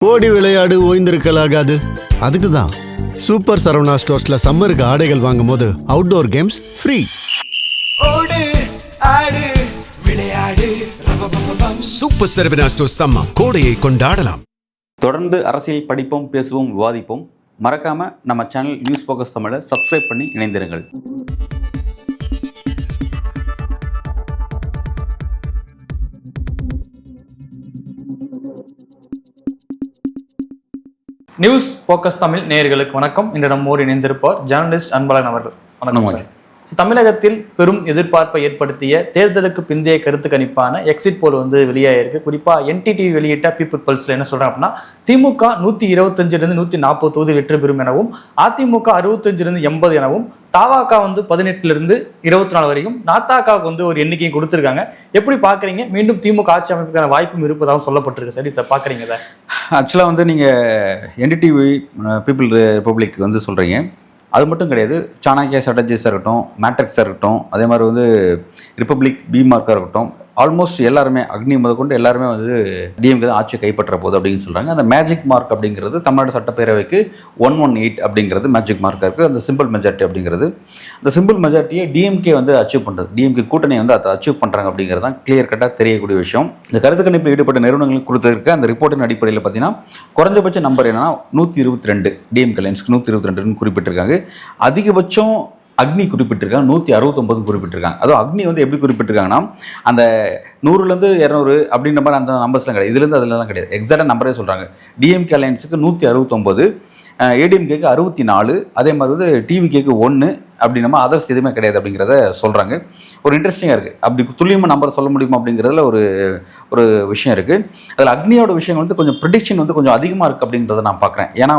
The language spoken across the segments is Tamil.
ஓடி விளையாடு ஓய்ந்திருக்கலாகாது. அதுக்கு தான் சூப்பர் சரவணா ஸ்டோர்ஸ்ல சம்மருக்கு ஆடைகள் வாங்கும் போது அவுட்டோர் கேம்ஸ் ஃப்ரீ. ஓடு ஆடு விளையாடு சூப்பர் சரவணா ஸ்டோர்ஸ் சம்மர் கோடையை கொண்டாடலாம். தொடர்ந்து அரசியல் படிப்போம், பேசுவோம், விவாதிப்போம். மறக்காம நம்ம சேனல் நியூஸ் ஃபோக்கஸ் தமிழை சப்ஸ்கிரைப் பண்ணி இணைந்திருங்கள். நியூஸ் ஃபோக்கஸ் தமிழ் நேயர்களுக்கு வணக்கம். இன்று நம்மோடு இணைந்திருப்பார் ஜேர்னலிஸ்ட் அன்பழகன் அவர்கள். வணக்கம் சார். தமிழகத்தில் பெரும் எதிர்பார்ப்பை ஏற்படுத்திய தேர்தலுக்கு பிந்தைய கருத்து கணிப்பான எக்ஸிட் போல் வெளியாயிருக்கு. குறிப்பாக NTTV வெளியிட்ட பீப்புள் பல்ஸ்ல என்ன சொல்றாங்க அப்படின்னா, திமுக 125 140 தொகுதி வெற்றி பெறும் எனவும், அதிமுக 65 80 எனவும், தாவாக 18 24 வரைக்கும், நாத்தாக்காவுக்கு ஒரு எண்ணிக்கையும் கொடுத்துருக்காங்க. எப்படி பாக்குறீங்க? மீண்டும் திமுக ஆட்சி அமைப்புக்கான வாய்ப்பும் இருப்பதாகவும் சொல்லப்பட்டிருக்கு. சரி சார், பாக்குறீங்க சார்? ஆக்சுவலாக நீங்கள் NTTV பீப்புள் ரிப்பப்ளிக் சொல்கிறீங்க. அது மட்டும் கிடையாது, சாணக்கியா ஸ்ட்ராட்டஜிஸாக இருக்கட்டும், மேட்ரிக்ஸாக இருக்கட்டும், அதே மாதிரி ரிப்பப்ளிக் பிமார்க்காக இருக்கட்டும், ஆல்மோஸ்ட் எல்லாருமே அக்னி முதற்கொண்டு எல்லாருமே டிஎம்கே தான் ஆட்சியை கைப்பற்ற போகுது அப்படின்னு சொல்கிறாங்க. அந்த மேஜிக் மார்க் அப்படிங்கிறது தமிழ்நாடு சட்டப்பேரவைக்கு 118 அப்படிங்கிறது மேஜிக் மார்க்காக இருக்குது. அந்த சிம்பிள் மெஜாரிட்டி அப்படிங்கிறது, அந்த சிம்பிள் மெஜாரிட்டியை டிஎம்கே அச்சீவ் பண்ணுறது, டிஎம்கே கூட்டணியை அதை அச்சீவ் பண்ணுறாங்க அப்படிங்கிறது தான் கிளியர் கட்டாக தெரியக்கூடிய விஷயம். இந்த கருத்து கணிப்பில் ஈடுபட்ட நிறுவனங்களுக்கு கொடுத்துருக்க அந்த ரிப்போர்ட்டின் அடிப்படையில் பார்த்தீங்கன்னா, குறைஞ்சபட்ச நம்பர் என்னன்னா 122 டிஎம்கே லைன்ஸ்க்கு 122 குறிப்பிட்டிருக்காங்க. அதிகபட்சம் அக்னி குறிப்பிட்டிருக்காங்க 169 குறிப்பிட்டிருக்காங்க. அதுவும் அக்னி எப்படி குறிப்பிட்டிருக்காங்கன்னா, அந்த 100லேருந்து 200 அப்படின்ற மாதிரி அந்த நம்பர்ஸ்லாம் கிடையாது, இதுலேருந்து அதிலலாம் கிடையாது, எக்ஸாக்டாக நம்பரே சொல்கிறாங்க. டிஎம்கே அலையன்ஸுக்கு 169, ஏடிஎம்கேக்கு 64, அதே மாதிரி டிவிகேக்கு 1 அப்படி நம்ம அதர்ஸ் எதுவுமே கிடையாது அப்படிங்கிறத சொல்கிறாங்க. ஒரு இன்ட்ரெஸ்டிங்காக இருக்குது. அப்படி துல்லியமாக நம்பர் சொல்ல முடியுமா அப்படிங்கிறதுல ஒரு விஷயம் இருக்குது. அதில் அக்னியோட விஷயம் கொஞ்சம் ப்ரிடிக்ஷன் கொஞ்சம் அதிகமாக இருக்குது அப்படிங்கிறத நான் பார்க்குறேன். ஏன்னா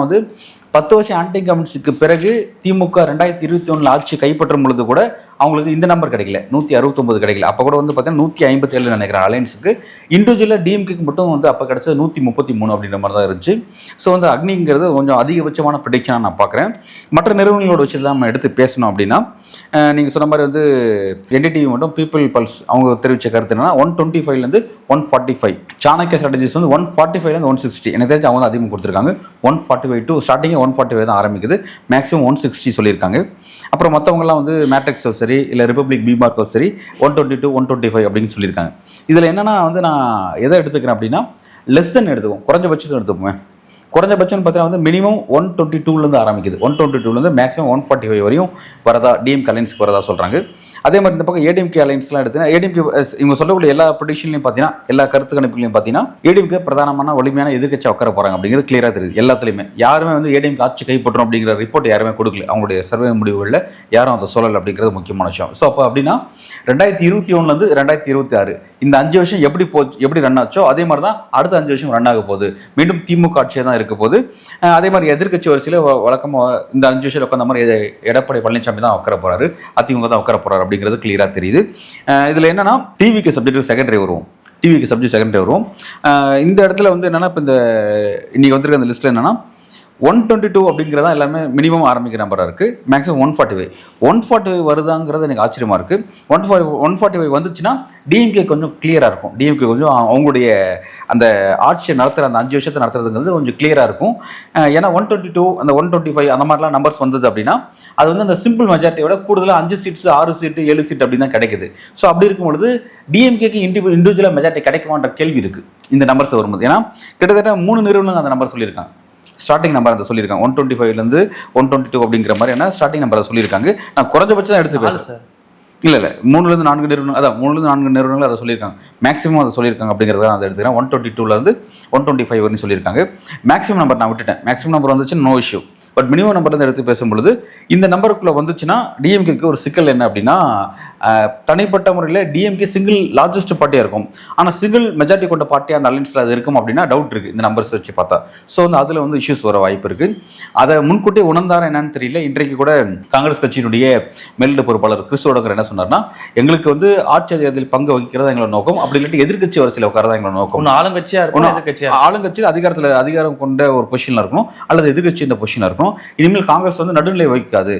10 வருஷம் ஆன்டி கவர்மெண்ட்ஸுக்கு பிறகு திமுக 2021 ஆட்சி கைப்பற்றும் பொழுது கூட அவங்களுக்கு இந்த நம்பர் கிடைக்கல, 169 கிடைக்கல. அப்போ கூட பார்த்தீங்கன்னா 157 நினைக்கிறேன் அலையன்ஸுக்கு. இண்டிவிஜுவலாக டிஎம்கேக்கு மட்டும் அப்போ கிடைச்சது 133 அப்படின்ற மாதிரி தான் இருந்துச்சு. ஸோ அக்னிங்கிறது கொஞ்சம் அதிகபட்சமான ப்ரிடிக்ஷனாக நான் பார்க்குறேன். மற்ற நிறுவனங்களோட விஷயத்தில் நம்ம எடுத்து பேசணும் அப்படின்னா, நீங்கள் சொன்ன மாதிரி NTTV மட்டும் பீப்புள் பல்ஸ் அவங்க தெரிவித்த கருத்து என்னன்னா 125லேருந்து 145, சாணக்கிய ஸ்ட்ராட்டஜிஸ் 145லேருந்து 160, எனக்கு தெரிஞ்சு அவங்க அதிகமாக கொடுத்துருக்காங்க. 145 டு ஸ்டார்டிங்கே 145 தான் ஆரம்பிக்குது, மேக்ஸிமம் 160 சொல்லியிருக்காங்க. அப்புறம் மற்றவங்கலாம் மேட்ரிக்ஸோ சரி, இல்லை ரிப்பப்ளிக் பிமார்க்கோ சரி 122 125 அப்படின்னு சொல்லியிருக்காங்க. இதில் என்னென்னா நான் எதை எடுத்துக்கிறேன் அப்படின்னா, லெஸ் தென் எடுத்துக்குவோம், குறைஞ்சபட்சம் எடுத்துக்குவேன். குறைஞ்சபட்சம் பார்த்தீங்கன்னா மினிமம் 122லேருந்து ஆரம்பிக்குது, 122லேருந்து மேக்ஸிமம் 145 வரையும் வரதா டிஎம்கே அலைன்ஸ்க்கு வரதா சொல்கிறாங்க. அதே மாதிரி இந்த பக்கம் ஏடிஎம்கே அலைன்ஸ்லாம் எடுத்தீங்கன்னா, ஏடிஎம்கே இவங்க சொல்லக்கூடிய எல்லா ப்ரொடிக்ஷன்லையும் பார்த்தீங்கன்னா, எல்லா கருத்து கணிப்புலையும் பார்த்தீங்கன்னா, ஏடிஎம்கே பிரதானமான வலிமையான எதிர்க்கட்சி உட்கார போகிறாங்க அப்படிங்கிறது கிளியராக தெரியுது. எல்லாத்துலேயுமே யாருமே ஏடிஎம்கே ஆட்சி கைப்பற்றும் அப்படிங்கிற ரிப்போர்ட் யாருமே கொடுக்கல, அவங்களுடைய சர்வே முடிவுகளில் யாரும் அதை சொல்லலை அப்படிங்கிறது முக்கியமான விஷயம். ஸோ அப்போ அப்படின்னா 2021லேருந்து 2026 இந்த 5 வருஷம் எப்படி ரன் ஆச்சோ அதே மாதிரி தான் அடுத்த 5 வருஷம் ரன் ஆக போகுது. மீண்டும் திமுக ஆட்சியாக தான் இருக்க போகுது. அதே மாதிரி எதிர்க்கட்சி வரிசையில் வழக்கமாக இந்த 5 வருஷம் உட்காந்த மாதிரி எடப்பாடி பழனிசாமி தான் உட்கார போகிறாரு, அதிமுக தான் உட்கார போகிறாரு அப்படிங்கிறது கிளியராக தெரியுது. இதில் என்னன்னா, டிவிக்கு சப்ஜெக்ட் செகண்டரி வருவோம், டிவிக்கு சப்ஜெக்ட் செகண்டரி வருவோம். இந்த இடத்துல என்னன்னா, இப்போ இந்த இன்னைக்கு வந்திருக்க அந்த லிஸ்ட்டில் என்னன்னா 122 அப்படிங்கிறதா எல்லாமே மினிமம் ஆரம்பிக்கிற நம்பராக இருக்குது. மேக்ஸிமம் 145 வருதாங்கிறது எனக்கு ஆச்சரியமாக இருக்குது. 145 வந்துச்சுன்னா டிஎம்கே கொஞ்சம் கிளியராக இருக்கும். டிஎம்கே கொஞ்சம் அவங்களுடைய அந்த ஆட்சியை நடத்துகிற அந்த 5 வருஷத்தை நடத்துறதுங்கிறது கொஞ்சம் கிளியராக இருக்கும். ஏன்னா 122 அந்த 125 அந்த மாதிரிலாம் நம்பர்ஸ் வந்தது அப்படின்னா, அது அந்த சிம்பிள் மெஜாரிட்டியோட கூடுதலாக 5 சீட்ஸ் 6 சீட்டு 7 சீட் அப்படி தான் கிடைக்குது. ஸோ அப்படி இருக்கும்பொழுது டிஎம்கேக்கு இண்டிவிஜுவலாக மெஜாரிட்டி கிடைக்குமான்ற கேள்வி இருக்குது இந்த நம்பர்ஸ் வரும்போது. ஏன்னா கிட்டத்தட்ட 3 நிறுவனங்கள் அந்த நம்பர் சொல்லியிருக்காங்க, ஸ்டார்டிங் நம்பர் அதை சொல்லியிருக்காங்க. 125லேருந்து 122 அப்படிங்கிற மாதிரி ஸ்டார்டிங் நம்பரை சொல்லியிருக்காங்க. நான் குறைஞ்சபட்சம் தான் எடுத்து பேசுகிறேன். இல்லை 3லேருந்து 4 நிறுவனங்கள், அதான் 3லேருந்து 4 நிறுவனங்கள் அதை சொல்லியிருக்காங்க, மேக்ஸிமம் அதை சொல்லியிருக்காங்க அப்படிங்கிறத அதை எடுத்துக்கிறேன். 122லேருந்து 125 வரைக்கும் சொல்லியிருக்காங்க. மேக்ஸிமம் நம்பர் நான் விட்டுட்டேன். மேக்ஸிமம் நம்பர் வந்துச்சு no issue. But minimum number தான் எடுத்து பேசும்பொழுது இந்த நம்பருக்குள்ளே வந்துச்சுன்னா டிஎம்கேக்கு ஒரு சிக்கல் என்ன அப்படின்னா, தனிப்பட்ட முறையில் டிஎம்கே சிங்கிள் லார்ஜஸ்ட் பார்ட்டியாக இருக்கும். ஆனால் சிங்கிள் மெஜாரிட்டி கொண்ட பார்ட்டியாக அந்த அலைன்ஸில் அது இருக்கும் அப்படின்னா டவுட் இருக்குது இந்த நம்பர்ஸ் வச்சு பார்த்தா. ஸோ அதில் இஷ்யூஸ் வர வாய்ப்பு இருக்குது. அதை முன்கூட்டியே உணர்ந்தார என்னன்னு தெரியல. இன்றைக்கு கூட காங்கிரஸ் கட்சியினுடைய மேலிட பொறுப்பாளர் கிறிஸ்தோடகர் என்ன சொன்னார்னா, எங்களுக்கு ஆட்சி அதிகாரத்தில் பங்கு வகிக்கிறதா எங்களோட நோக்கம், அப்படி இல்லாட்டி எதிர்கட்சி வரிசையில் உட்காரதான் எங்களோட நோக்கம். ஆளுங்கட்சியில் அதிகாரம் கொண்ட ஒரு பொசிஷனில் இருக்கணும், அல்லது எதிர்கட்சி இந்த பொசிஷனில் இருக்கணும். புரிஞ்சுக்கணும். இனிமேல் காங்கிரஸ் வந்து நடுநிலை வகிக்காது,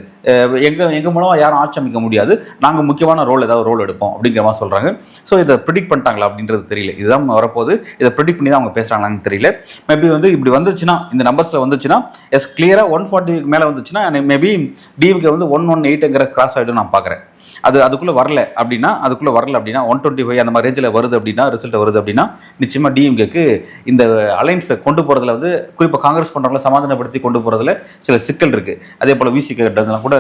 எங்க மூலமா யாரும் ஆட்சி அமைக்க முடியாது, நாங்கள் முக்கியமான ஏதாவது ரோல் எடுப்போம் அப்படிங்கிற மாதிரி சொல்றாங்க. ஸோ இதை ப்ரிடிக்ட் பண்ணிட்டாங்களா அப்படின்றது தெரியல. இதுதான் வரப்போகுது. இதை ப்ரிடிக்ட் பண்ணி தான் அவங்க பேசுறாங்களான்னு தெரியல. மேபி வந்து இப்படி வந்துச்சுன்னா, இந்த நம்பர்ஸ்ல வந்துச்சுன்னா, கிளியரா 140 மேலே வந்துச்சுன்னா மேபி டிஎம்கே வந்து 118ங்கிற கிராஸ் ஆகிடும் நான் பார்க்குறேன். அதுக்குள்ள வரல அப்படின்னா 125 அந்த மாதிரி ரேஞ்சில் வருது அப்படின்னா, ரிசல்ட் வருது அப்படின்னா, நிச்சயமா டிஎம்கேக்கு இந்த அலைன்ஸை கொண்டு போறதுல வந்து குறிப்பாக காங்கிரஸ் பண்றவங்களை சமாதானப்படுத்தி கொண்டு போறதுல சில சிக்கல் இருக்கு. அதே போல விசிகே கிட்டலாம் கூட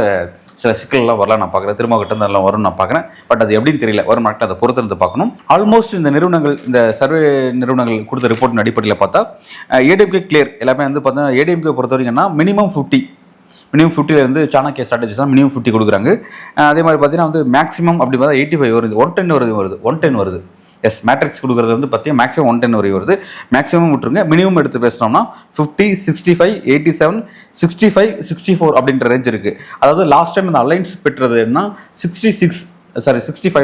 சில சிக்கல்லாம் வரலாம் நான் பார்க்குறேன். திரும்ப கிட்ட எல்லாம் வரும்னு நான் பார்க்குறேன். பட் அது எப்படின்னு தெரியல. வரும் நாட்கள் அதை பொறுத்திருந்து பார்க்கணும். ஆல்மோஸ்ட் இந்த நிறுவனங்கள், இந்த சர்வே நிறுவனங்கள் கொடுத்த ரிப்போர்ட்டின் அடிப்படையில் பார்த்தா ஏடிஎம்கே கிளியர். எல்லாமே வந்து பார்த்தீங்கன்னா ஏடிஎம்கே பொறுத்த வரைக்கும்னா மினிமம் 50 சாணக்கிய ஸ்ட்ராட்டஜிஸ் தான் மினிமம் 50 கொடுக்குறாங்க. அதே மாதிரி பார்த்தீங்கன்னா வந்து மேக்ஸிமம் அப்படி பார்த்தா 85 வருது, 110 வருது. எஸ், மேட்ரிக்ஸ் கொடுக்குறது வந்து பார்த்தீங்கன்னா மேக்ஸிமம் 110 வரை வருது. மேக்ஸிமம் விட்டுருங்க. மினிமம் எடுத்து பேசினோம்னா 50, 65, 87, 65, 64 அப்படின்ற ரேஞ்ச் இருக்கு. அதாவது லாஸ்ட் டைம் இந்த அலைன்ஸ் பெற்றதுன்னா 65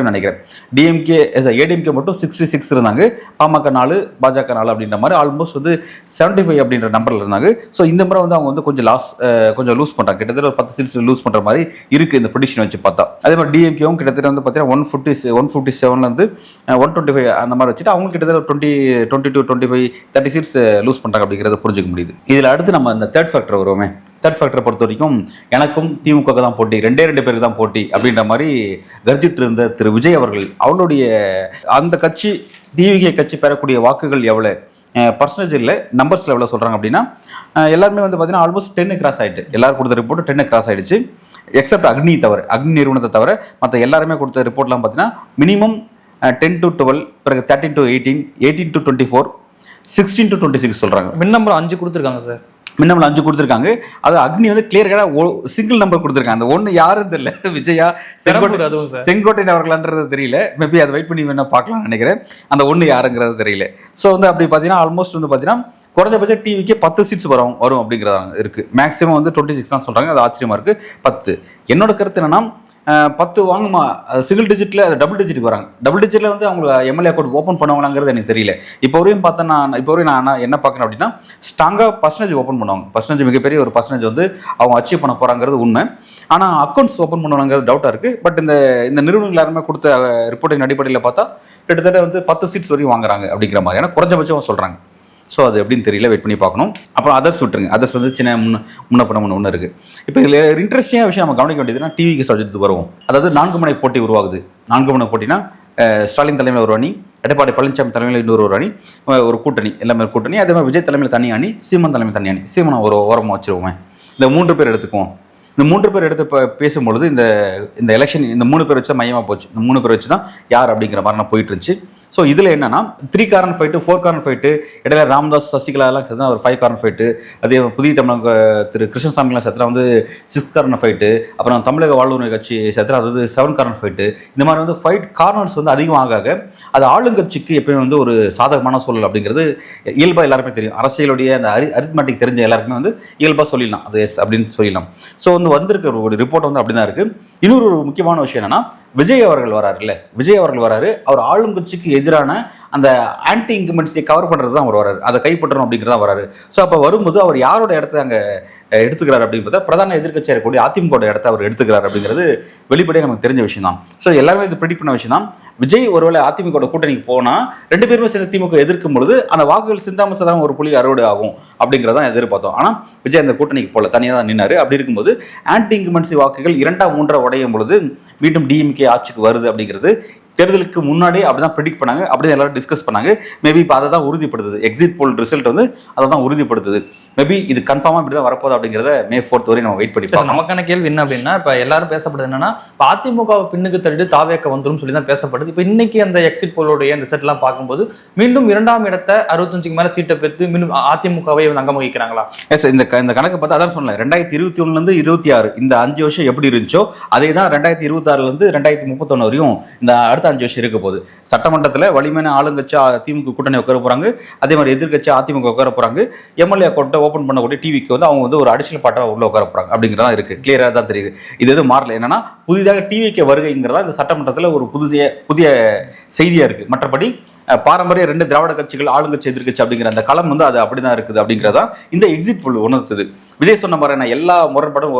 நினைக்கிறேன். ஏடிஎம்கே மட்டும் 66 இருந்தாங்க, பாமக 4, பாஜக 4 அப்படின்ற மாதிரி ஆல்மோஸ்ட் வந்து 75 அப்படின்ற நம்பர்ல இருந்தாங்க. ஸோ இந்த முறை வந்து அவங்க வந்து கொஞ்சம் லூஸ் பண்றாங்க. கிட்டத்தட்ட ஒரு 10 சீட்ஸ் லூஸ் பண்ற மாதிரி இருக்கு இந்த ப்ரெடிக்ஷன் வச்சு பார்த்தா. அதே மாதிரி டிஎம்கேவும் கிட்டத்தட்ட வந்து பார்த்தீங்கன்னா 157 இருந்து 125 அந்த மாதிரி வச்சுட்டு அவங்க கிட்டத்தட்ட 22, 25, 30 சீட்ஸ் லூஸ் பண்றாங்க அப்படிங்கிறத புரிஞ்சுக்க முடியுது. இதுல அடுத்து நம்ம இந்த தேர்ட் ஃபேக்டர் வருவோமே. தேர்ட் ஃபேக்டரை பொறுத்த வரைக்கும் எனக்கும் திமுக தான் போட்டி, 2 பேருக்கு தான் போட்டி அப்படின்ற மாதிரி கருதிட்டு இருந்த திரு விஜய் அவர்கள் அவருடைய அந்த கட்சி டிவிகே கட்சி பெறக்கூடிய வாக்குகள் எவ்வளோ பர்சன்டேஜ் இல்லை, நம்பர்ஸில் எவ்வளோ சொல்கிறாங்க அப்படின்னா எல்லாருமே வந்து பார்த்தீங்கன்னா ஆல்மோஸ்ட் 10 கிராஸ் ஆகிட்டு. எல்லாரும் கொடுத்த ரிப்போர்ட் 10 கிராஸ் ஆகிடுச்சு. எக்ஸப்ட் அக்னி நிறுவனத்தை தவிர மற்ற எல்லாருமே கொடுத்த ரிப்போர்ட்லாம் பார்த்தீங்கன்னா மினிமம் 10 to 12, பிறகு 13 to 18, 18 to 24, 16 to 26 சொல்கிறாங்க. மின் நம்பர் 5 கொடுத்துருக்காங்க சார். மின்னம்பலம் 5 கொடுத்துருக்காங்க. அது அக்னி வந்து கிளியர் சிங்கிள் நம்பர் கொடுத்துருக்காங்க. அந்த ஒன்று யாரும் தெரியல, விஜயா செங்கோட்டையன் அவர்கள்ன்றது தெரியல. மேபி அதை வெயிட் பண்ணி வேணா பார்க்கலாம்னு நினைக்கிறேன். அந்த ஒன்று யாருங்கிறது தெரியல. ஸோ வந்து அப்படி பார்த்தீங்கன்னா ஆல்மோஸ்ட் வந்து பார்த்தீங்கன்னா குறைஞ்சபட்சம் டிவிக்கு 10 சீட்ஸ் வரும் அப்படிங்கிறதா இருக்கு. மேக்ஸிமம் வந்து 26 தான் சொல்றாங்க. அது ஆச்சரியமா இருக்கு. 10 என்னோட கருத்து என்னன்னா 10 வாங்குமா, சிங்கிள் டிஜிட்ல டபுள் டிஜிட்டுக்கு வராங்க. டபுள் டிஜிட்ல வந்து அவங்க எம்எல்ஏ அக்கௌண்ட் ஓப்பன் பண்ணுவாங்களாங்கிறது எனக்கு தெரியல. இப்போ வரையும் பார்த்தா நான் என்ன பார்க்குறேன் அப்படின்னா ஸ்ட்ராங்காக பர்சன்டேஜ் ஓப்பன் பண்ணுவாங்க. பர்சன்டேஜ் மிகப்பெரிய ஒரு பர்சன்டேஜ் வந்து அவங்க அச்சீவ் பண்ண போறாங்கிறது உண்மை. ஆனால் அக்கௌண்ட்ஸ் ஓப்பன் பண்ணுவாங்கிறது டவுட்டாக இருக்கு. பட் இந்த நிறுவனங்கள் யாருமே கொடுத்த ரிப்போர்ட்டின் அடிப்படையில் பார்த்தா கிட்டத்தட்ட வந்து 10 சீட்ஸ் வரையும் வாங்குறாங்க அப்படிங்கிற மாதிரி ஏன்னா குறைஞ்சபட்சம் சொல்றாங்க. ஸோ அது எப்படின்னு தெரியல, வெயிட் பண்ணி பார்க்கணும். அப்புறம் அதர்ஸ் விட்டுருங்க. அதர்ஸ் வந்து சின்ன முன்னப்படம் ஒன்று இருக்குது. இப்போ இதில் இன்ட்ரெஸ்டிங்கான விஷயம் நம்ம கவனிக்க வேண்டியதுன்னா டிவிக்கு சப்ஜெக்ட்டுக்கு வருவோம். அதாவது 4 முனை போட்டி உருவாகுது. 4 முனை போட்டினா ஸ்டாலின் தலைமையில் ஒரு அணி, எடப்பாடி பழனிசாமி தலைமையில் இன்னொரு அணி, ஒரு கூட்டணி, எல்லாமே கூட்டணி. அதே மாதிரி விஜய் தலைமையில் தனி அணி, சீமான் தலைமையில் தனி அணி. சீமானை ஒரு ஓரமாக வச்சுருவோமே. இந்த 3 பேர் எடுத்துக்குவோம். இந்த 3 பேர் எடுத்து பேசும்பொழுது இந்த எலெக்ஷன் இந்த 3 பேர் வச்சு தான் மையமாக போச்சு. இந்த 3 பேர் வச்சு தான் யார் அப்படிங்கிற மாதிரி நான் போயிட்டு இருந்துச்சு. ஸோ இதில் என்னன்னா 3 கார்னர் ஃபைட்டு, 4 கார்னர் ஃபைட்டு, இடையில ராமதாஸ் சசிகலா எல்லாம் சேர்த்தா ஒரு 5 கார்னர் ஃபைட்டு, அதே புதிய தமிழக திரு கிருஷ்ணசாமிலாம் சேர்த்தா வந்து 6 கார்னர் ஃபைட்டு, அப்புறம் தமிழக வாழ்வுரிமை கட்சி சேர்த்தா அது 7 கார்னர் ஃபைட்டு. இந்த மாதிரி வந்து 5 கார்னர்ஸ் வந்து அதிகமாக அது ஆளுங்கட்சிக்கு எப்பயுமே வந்து ஒரு சாதகமான சூழல் அப்படிங்கிறது இயல்பாக எல்லாருமே தெரியும். அரசியலுடைய அந்த அரித்மெட்டிக் தெரிஞ்ச எல்லாருக்குமே வந்து இயல்பாக சொல்லிடலாம், அது எஸ் அப்படின்னு சொல்லிடலாம். ஸோ வந்திருக்க ஒரு ரிப்போர்ட் வந்து அப்படிதான் இருக்கு. இன்னொரு முக்கியமான விஷயம் என்னன்னா விஜய் அவர்கள் வராரு. அவர் ஆளும் கட்சிக்கு எதிரான அந்த ஆன்டி இன்கமென்சியை கவர் பண்றது தான் அவர் வராரு. அதை கைப்பற்றணும் அப்படிங்கிறதா வராரு. ஸோ அப்போ வரும்போது அவர் யாரோட இடத்த அங்கே எடுத்துக்கிறார் அப்படின்றத பிரதான எதிர்க்கட்சியாக இருக்கக்கூடிய அதிமுக இடத்த அவர் எடுத்துக்கிறார் அப்படிங்கிறது வெளிப்படையாக நமக்கு தெரிஞ்ச விஷயம் தான். ஸோ எல்லாருமே இது ப்ரெடிக்ட் பண்ண விஷயம் தான். விஜய் ஒருவேளை அதிமுக கூட்டணிக்கு போனால் 2 பேருமே சேர்ந்து திமுக எதிர்க்கும் பொழுது அந்த வாக்குகள் சிந்தாம சாதாரண ஒரு புள்ளி அறுவடை ஆகும் அப்படிங்கிறதான் எதிர்பார்த்தோம். ஆனால் விஜய் அந்த கூட்டணிக்கு போல தனியாக தான் நின்னாரு. அப்படி இருக்கும்போது ஆன்டி இன்கமென்சி வாக்குகள் 2ஆம் 3ஆம் உடையும் பொழுது மீண்டும் டிஎம்கே ஆட்சிக்கு வருது அப்படிங்கிறது தேர்தலுக்கு முன்னாடியே அப்படிதான் ப்ரெடிக்ட் பண்ணாங்க. அப்படிதான் எல்லாரும் டிஸ்கஸ் பண்ணாங்க. மேபி இப்போ அதை தான் உறுதிப்படுத்துது. எக்ஸிட் போல் ரிசல்ட் வந்து அதை தான் உறுதிப்படுத்துது. மேபி இது கன்ஃபார்மாக இப்படி தான் வரப்போகுது அப்படிங்கிறத May 4th வரை நம்ம வெயிட் பண்ணி பார்ப்போம். நமக்கான கேள்வி என்ன அப்படின்னா இப்போ எல்லாரும் பேசப்படுது என்னன்னா இப்போ அதிமுக பின்னுக்கு தள்ளிட்டு தாவேக்க வந்துடும் சொல்லி தான் பேசப்படுது. இப்போ இன்னைக்கு அந்த எக்ஸிட் போலோடைய ரிசல்ட்லாம் பார்க்கும்போது மீண்டும் 2ஆம் இடத்தை 65க்கு மேலே சீட்டை பெற்று மீண்டும் அதிமுகவை அங்கம் வகிக்கிறாங்களா? எஸ், இந்த கணக்கு பார்த்தா அதான் சொன்னேன். 2021 26 இந்த 5 வருஷம் எப்படி இருந்துச்சோ அதே தான் 2026 2031 வரையும் இந்த அடுத்த 5 வருஷம் இருக்க போகுது. சட்டமன்றத்தில் வலிமையான ஆளுங்கட்சி திமுக கூட்டணி உட்கார போறாங்க. அதே மாதிரி எதிர்கட்சி அதிமுக உட்கார போறாங்க. எம்எல்ஏ அக்கௌண்ட்டை ஓப்பன் பண்ணக்கூடிய டிவிக்கு வந்து அவங்க வந்து ஒரு அடிஷனல் பார்ட்டாக உள்ள உட்கார போறாங்க அப்படிங்கிறதா இருக்கு. கிளியராக தான் தெரியுது. இது எதுவும் மாறல. என்னன்னா புதிதாக டிவிக்கு வருகைங்கிறதா இந்த சட்டமன்றத்தில் ஒரு புதிய செய்தியா இருக்கு. மற்றபடி பாரம்பரிய 2 திராவிட கட்சிகள் ஆளுங்கட்சி எதிர்கட்சி அப்படிங்கிற அந்த களம் வந்து அது அப்படிதான் இருக்குது அப்படிங்கிறதா இந்த எக்ஸிட் போல் உணர்த்துது. விஜய் சொன்ன மாதிரி எல்லா முரண்பாடும்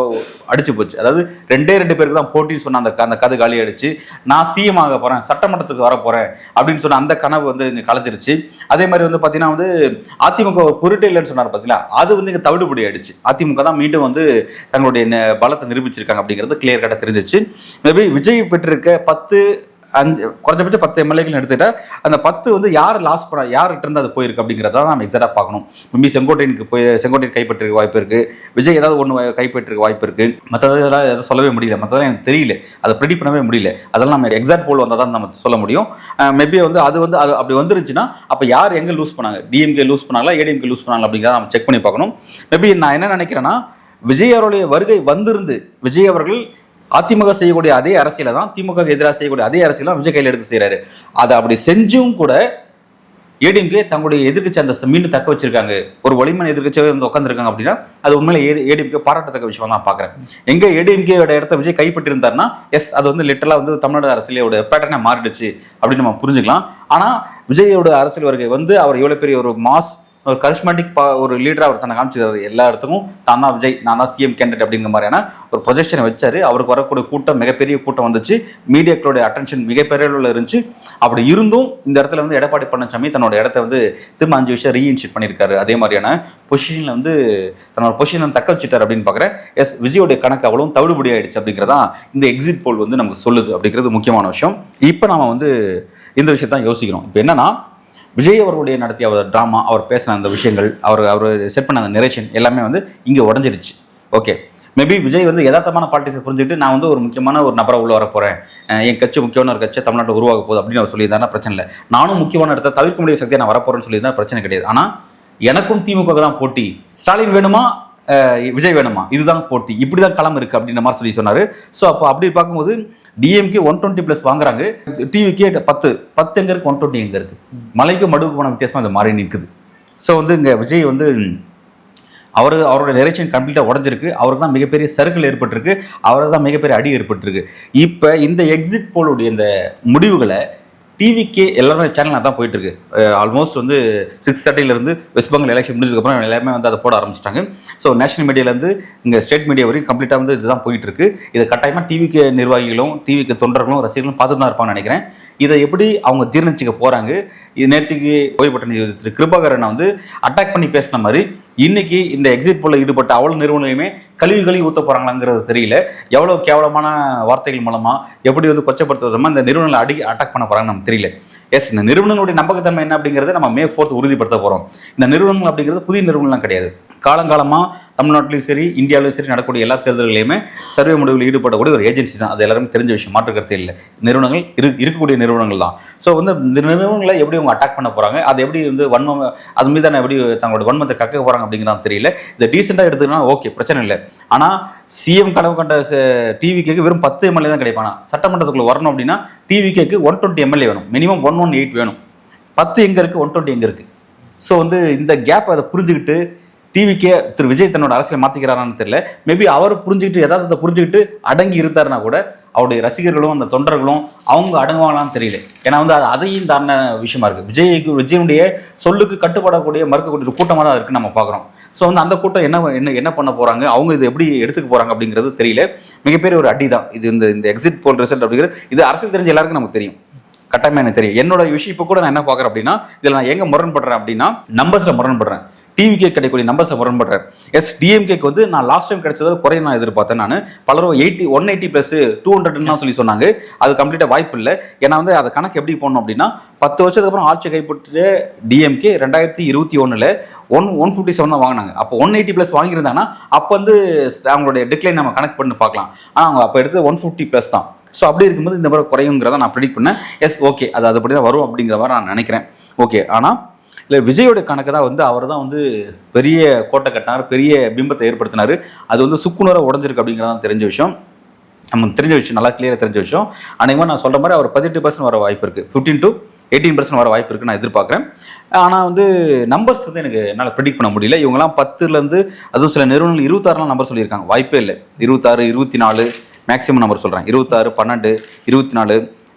அடிச்சு போச்சு. அதாவது 2 பேருக்கு தான் போட்டின்னு சொன்ன அந்த கதை காலி அடிச்சு, நான் சிஎம் ஆக போறேன், சட்டமன்றத்துக்கு வர போறேன் அப்படின்னு சொன்ன அந்த கனவு வந்து இங்க கலைஞ்சிருச்சு. அதே மாதிரி வந்து பாத்தீங்கன்னா வந்து அதிமுக ஒரு பொருட்டே இல்லைன்னு சொன்னார் பார்த்தீங்களா, அது வந்து இங்க தவிடுபடி ஆயிடுச்சு. அதிமுக தான் மீண்டும் வந்து தங்களுடைய பலத்தை நிரூபிச்சிருக்காங்க அப்படிங்கிறது கிளியர் கட்டா தெரிஞ்சிச்சு. மேபி விஜய் பெற்றிருக்க 5 குறைஞ்சபட்சம் 10 எம்எல்ஏக்கள் எடுத்துக்கிட்டா அந்த 10 வந்து யார் லாஸ் பண்ண யார்கிட்ட இருந்து அது போயிருக்கு அப்படிங்கிறத நம்ம எக்ஸாக்டா பார்க்கணும். மேபி செங்கோட்டையன் கைப்பற்றிருக்க வாய்ப்பு இருக்கு, விஜய் ஏதாவது ஒன்று கைப்பற்றிருக்க வாய்ப்பு இருக்கு. மற்றதெல்லாம் எதாவது சொல்லவே முடியல, மற்றதெல்லாம் எனக்கு தெரியல, அதை ப்ரெடிக்ட் பண்ணவே முடியல. அதெல்லாம் நம்ம எக்ஸாக்ட் போல் வந்தால் தான் நம்ம சொல்ல முடியும். மேபி வந்து அது அப்படி வந்துருச்சுன்னா அப்போ யார் எங்கே லூஸ் பண்ணாங்க, டிஎம்கே லூஸ் பண்ணாங்களா ஏடிஎம்கே லூஸ் பண்ணாங்களா அப்படிங்கிறத நம்ம செக் பண்ணி பார்க்கணும். மேபி நான் என்ன நினைக்கிறேன்னா, விஜய் அவருடைய வருகை வந்திருந்து விஜய் அவர்கள் அதிமுக செய்யக்கூடிய அதே அரசியலை தான் திமுக எதிராக செய்யக்கூடிய அதே அரசியல் தான் விஜய் கையில் எடுத்து செய்யறாரு. அதை அப்படி செஞ்சும் கூட ஏடிஎம்கே தங்களுடைய எதிர்க்கட்சி அந்த மீண்டும் தக்க வச்சிருக்காங்க, ஒரு வலிமையான எதிர்க்கட்சியாக வந்து உட்காந்துருக்காங்க அப்படின்னா அது உண்மையில ஏடிஎம்கே பாராட்டத்தக்க விஷயம் தான் பார்க்குறேன். எங்க ஏடிஎம்கேயோட இடத்த விஜய் கைப்பற்றிருந்தாருன்னா எஸ், அது வந்து லிட்டரலா வந்து தமிழ்நாடு அரசியலோட பேட்டர்னா மாறிடுச்சு அப்படின்னு நம்ம புரிஞ்சுக்கலாம். ஆனா விஜயோட அரசியல் வருகை வந்து அவர் எவ்வளவு பெரிய ஒரு மாஸ் ஒரு கரிஸ்மேட்டிக் ஒரு லீடரா அவர் தன்னை காமிச்சிருக்காரு. எல்லா இடத்துக்கும் தான் தான் விஜய், நான் தான் சிஎம் கேண்டிடேட் அப்படிங்கிற மாதிரியான ஒரு ப்ரொஜெக்ஷனை வச்சாரு. அவருக்கு வரக்கூடிய கூட்டம் மிகப்பெரிய கூட்டம் வந்துச்சு, மீடியாக்களுடைய அட்டென்ஷன் மிகப்பெரிய அளவில் இருந்துச்சு. அப்படி இருந்தும் இந்த இடத்துல வந்து எடப்பாடி பழனிசாமி தன்னோட இடத்த வந்து திரும்ப 5 விஷயம் ரீஇன்ஷியேட் பண்ணியிருக்காரு. அதே மாதிரியான பொசிஷன்ல வந்து தன்னோட பொசிஷனை தக்க வச்சுட்டார் அப்படின்னு பார்க்குறேன். எஸ், விஜயோடைய கணக்கு அவ்வளவும் தவிடுபடி ஆயிடுச்சு அப்படிங்கிறதா இந்த எக்ஸிட் போல் வந்து நமக்கு சொல்லுது அப்படிங்கிறது முக்கியமான விஷயம். இப்போ நாம வந்து இந்த விஷயத்தான் யோசிக்கிறோம். இப்போ என்னன்னா, விஜய் அவர்களுடைய நடத்திய அவர் ட்ராமா, அவர் பேசின அந்த விஷயங்கள், அவர் செட் பண்ண அந்த நெரேஷன் எல்லாமே வந்து இங்கே உடஞ்சிருச்சு. ஓகே, மேபி விஜய் வந்து யதார்த்தமான பாலிட்டிக்ஸை புரிஞ்சுக்கிட்டு நான் வந்து ஒரு முக்கியமான ஒரு நபரை உள்ள வர போகிறேன், என் கட்சி முக்கியமான ஒரு கட்சி தமிழ்நாட்டில் உருவாக போகுது அப்படின்னு அவர் சொல்லியிருந்தாருன்னா பிரச்சனை இல்லை. நானும் முக்கியமான இடத்த தவிர்க்க முடியாத சக்தியை நான் வரப்போறேன்னு சொல்லியிருந்தா பிரச்சனை கிடையாது. ஆனால் எனக்கும் திமுக தான் போட்டி, ஸ்டாலின் வேணுமா விஜய் வேணுமா, இதுதான் போட்டி, இப்படி தான் களம் இருக்குது அப்படின்ற மாதிரி சொன்னார். ஸோ அப்போ அப்படி பார்க்கும்போது டிஎம்கே 120+ வாங்குறாங்க, டிவிக்கே 10 எங்க இருக்கு, 120 எங்க இருக்கு, மலைக்கும் மடுவுக்கு போன வித்தியாசமா அது மாறி நிற்குது. ஸோ வந்து இங்க விஜய் வந்து அவரோட நெரேஷன் கம்ப்ளீட்டாக உடஞ்சிருக்கு. அவருக்கு தான் மிகப்பெரிய சர்க்கிள் ஏற்பட்டிருக்கு, அவருக்கு தான் மிகப்பெரிய அடி ஏற்பட்டிருக்கு. இப்போ இந்த எக்ஸிட் போலுடைய இந்த முடிவுகளை டிவிக்கே எல்லாருமே சேனல் தான் போயிட்டு இருக்கு. ஆல்மோஸ்ட் வந்து 6:30 வெஸ்ட் பெங்கால் எலெக்ஷன் முடிஞ்சதுக்கப்புறம் எல்லாருமே வந்து அதை போட ஆரம்பிச்சிட்டாங்க. ஸோ நேஷனல் மீடியாலேருந்து இங்கே ஸ்டேட் மீடியா வரைக்கும் கம்ப்ளீட்டாக வந்து இதுதான் போயிட்டு இருக்கு. இதை கட்டாயமாக டிவிக்கு நிர்வாகிகளும் டிவிக்கு தொண்டர்களும் ரசிகர்களும் பார்த்துட்டு தான் இருப்பாங்கன்னு நினைக்கிறேன். இதை எப்படி அவங்க ஜீர்ணிச்சிக்க போறாங்க. இது நேற்றுக்கு ஓய்வுபட்ட நீதிபதி திரு கிருபாகரனை வந்து அட்டாக் பண்ணி பேசின மாதிரி இன்னைக்கு இந்த எக்ஸிட் போல ஈடுபட்ட அவ்வளவு நிறுவனங்களையுமே கழுவி ஊற்ற போறாங்களாங்கிறது தெரியல. எவ்வளவு கேவலமான வார்த்தைகள் மூலமா எப்படி வந்து கொச்சப்படுத்துறதுமா இந்த நிறுவனங்களை அட்டாக் பண்ண போறாங்கன்னு நமக்கு தெரியல. எஸ், இந்த நிறுவனங்களுடைய நம்பகத்தன்மை என்ன அப்படிங்கிறத நம்ம May 4 உறுதிப்படுத்த போறோம். இந்த நிறுவனங்கள் அப்படிங்கிறது புதிய நிறுவனம்லாம் கிடையாது. காலங்காலமாக தமிழ்நாட்டிலையும் சரி இந்தியாவிலும் சரி நடக்கக்கூடிய எல்லா தேர்தல்களையுமே சர்வே முடிவில் ஈடுபடக்கூடிய ஒரு ஏஜென்சி தான். அது எல்லாருமே தெரிஞ்ச விஷயம், மாற்று கருத்து இல்லை. நிறுவனங்கள் இருக்கக்கூடிய நிறுவனங்கள் தான். ஸோ வந்து இந்த நிறுவனங்களை எப்படி அவங்க அட்டாக் பண்ண போகிறாங்க, அது எப்படி வந்து வன்மம், அது மீதான எப்படி தங்களோட வன்மத்தை கக்க போகிறாங்க அப்படிங்கிறது தெரியல. இதை டீசெண்டாக எடுத்துக்கினா ஓகே, பிரச்சனை இல்லை. ஆனால் சிஎம் கனவு கண்ட டிவிக்கு வெறும் 10 எம்எல்ஏ தான் கிடைப்பானா, சட்டமன்றத்துக்குள்ள வரணும் அப்படின்னா டிவிக்கு 120 எம்எல்ஏ வேணும், மினிமம் 118 வேணும். 10 எங்கே இருக்குது, 120 எங்கே இருக்குது? ஸோ வந்து இந்த கேப் அதை புரிஞ்சுக்கிட்டு டிவிக்கே திரு விஜய் தன்னோட அரசியலை மாற்றிக்கிறாரான்னு தெரியல. மேபி அவர் புரிஞ்சுக்கிட்டு யதார்த்தத்தை புரிஞ்சுக்கிட்டு அடங்கி இருந்தாருன்னா கூட அவருடைய ரசிகர்களும் அந்த தொண்டர்களும் அவங்க அடங்குவாங்களான்னு தெரியல. ஏன்னா வந்து அது அதையும் தாண்ட விஷயமா இருக்குது. விஜயனுடைய சொல்லுக்கு கட்டுப்படக்கூடிய மறுக்கக்கூடிய ஒரு கூட்டமாக தான் இருக்குன்னு நம்ம பார்க்குறோம். ஸோ வந்து அந்த கூட்டம் என்ன பண்ண போகிறாங்க, அவங்க இதை எப்படி எடுத்துக்க போகிறாங்க அப்படிங்கிறது தெரியல. மிகப்பெரிய ஒரு அடி தான் இது. இந்த எக்ஸிட் போல் ரிசல்ட் அப்படிங்கிறது இது அரசியல் தெரிஞ்ச எல்லாருக்கும் நமக்கு தெரியும், கட்டாயமாக எனக்கு தெரியும். என்னோட விஷயம் இப்போ கூட நான் என்ன பார்க்குறேன் அப்படின்னா, இதில் நான் எங்கே முரண்படுறேன் அப்படின்னா நம்பர்ஸில் முரண்படுறேன். டிவிக்கே கிடைக்கக்கூடிய நம்பர்ஸை முரண்படுறேன். எஸ், டிஎம்கேக்கு வந்து நான் லாஸ்ட் டைம் கிடைச்சதை குறைய நான் எதிர்பார்த்தேன். நான் பலரும் 180+ 200 சொல்லி சொன்னாங்க. அது கம்ப்ளீட்டாக வாய்ப்பு இல்லை. ஏன்னா வந்து அதை கணக்கு எப்படி போடணும் அப்படின்னா 10 வருஷத்துக்கு அப்புறம் ஆட்சி கைப்பற்றிய டிஎம்கே 2021 157 தான் வாங்கினாங்க. அப்போ 180+ வாங்கியிருந்தாங்கன்னா அப்போ வந்து அவங்களுடைய டிக்ளைன் நம்ம கணக்கு பண்ணி பார்க்கலாம். ஆனால் அவங்க அப்போ எடுத்து 150+ தான். ஸோ அப்படி இருக்கும்போது இந்த மாதிரி குறையுங்கிறத நான் ப்ரெடிக்ட் பண்ணேன். எஸ், ஓகே, அது அப்படி தான் வரும் அப்படிங்கிற மாதிரி நான் நினைக்கிறேன். ஓகே, ஆனால் இல்லை விஜயோட கணக்கு தான் வந்து அவர் தான் வந்து பெரிய கோட்டை கட்டினார், பெரிய பிம்பத்தை ஏற்படுத்தினார். அது வந்து சுக்குநூறாக உடஞ்சிருக்கு அப்படிங்கிறதான் தெரிஞ்ச விஷயம், நமக்கு தெரிஞ்ச விஷயம், நல்லா கிளியராக தெரிஞ்ச விஷயம். அன்றைக்கு நான் சொல்கிற மாதிரி அவர் 18% வர வாய்ப்பு இருக்குது, 15 to 18% வர வாய்ப்பு இருக்குன்னு நான் எதிர்பார்க்குறேன். ஆனால் வந்து நம்பர்ஸ் வந்து எனக்கு என்னால் ப்ரெடிக்ட் பண்ண முடியல. இவங்கெல்லாம் 10லேருந்து அதுவும் சில நிறுவனங்கள் 26 நம்பர் சொல்லியிருக்காங்க. வாய்ப்பே இல்லை. 26, 24 மேக்ஸிமம் நம்பர் சொல்கிறேன். 26, 12, 24